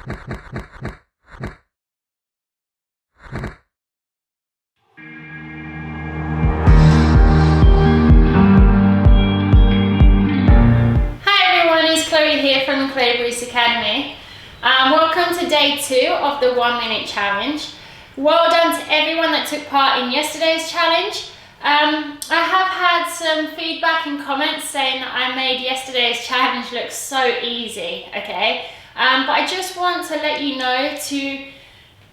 Here from Academy. Welcome to day 2 of the 1 minute challenge. Well done to everyone that took part in yesterday's challenge. I have had some feedback and comments saying that I made yesterday's challenge look so easy, okay? But I just want to let you know to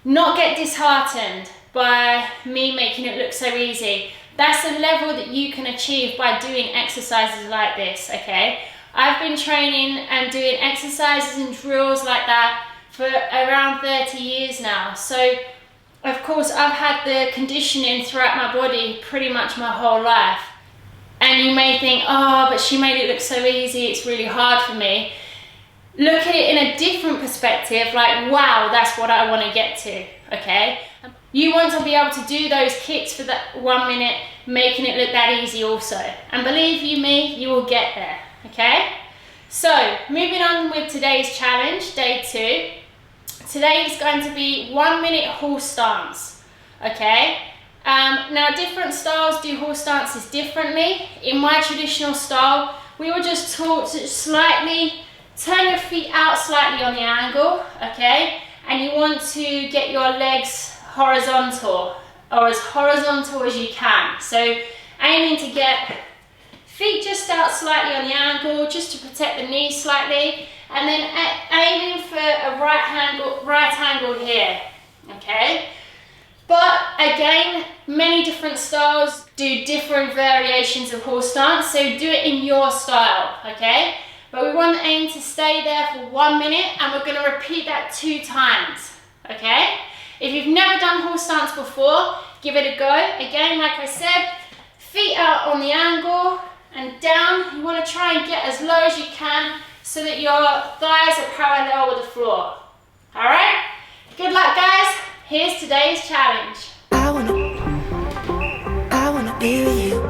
not get disheartened by me making it look so easy. That's a level that you can achieve by doing exercises like this, okay? I've been training and doing exercises and drills like that for around 30 years now. So, of course, I've had the conditioning throughout my body pretty much my whole life. And you may think, oh, but she made it look so easy, it's really hard for me. Look at it in a different perspective, like, wow, that's what I want to get to, okay? You want to be able to do those kicks for that 1 minute, making it look that easy also. And believe you me, you will get there. Okay, so moving on with today's challenge, day 2. Today is going to be 1 minute horse stance. Okay, now different styles do horse stances differently. In my traditional style, we were just taught to slightly turn your feet out slightly on the angle, okay, and you want to get your legs horizontal, or as horizontal as you can. So aiming to get feet just out slightly on the angle, just to protect the knees slightly, and then aiming for a right angle here, okay? But again, many different styles do different variations of horse stance, so do it in your style, okay? But we want to aim to stay there for 1 minute, and we're going to repeat that 2 times, okay? If you've never done horse stance before, give it a go. Again, like I said, feet out on the angle, and down. You want to try and get as low as you can so that your thighs are parallel with the floor. Alright? Good luck, guys. Here's today's challenge. I wanna be with you.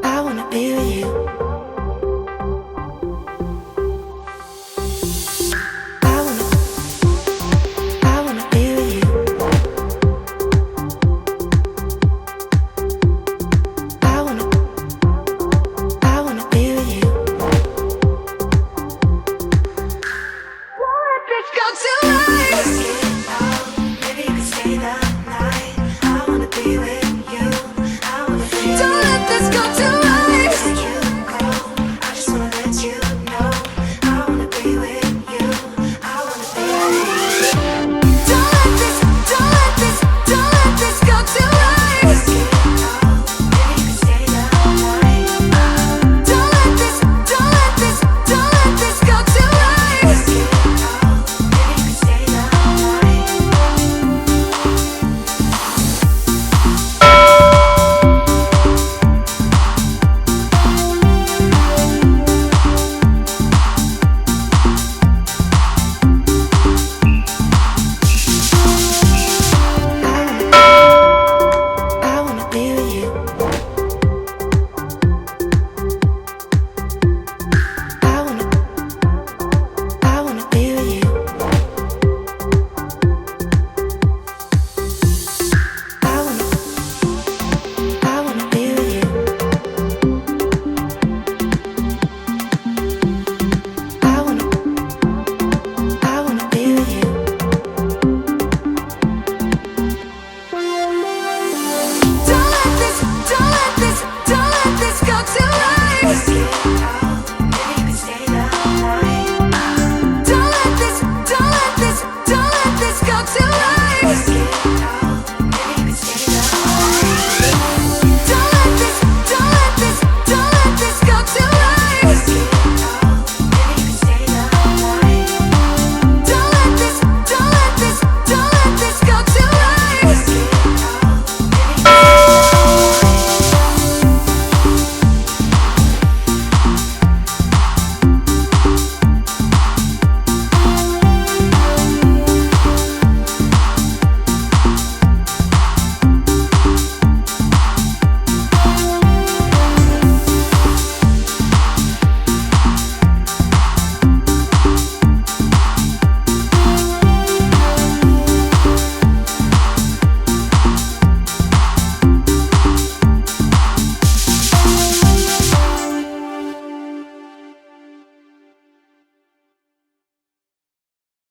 I wanna be with you.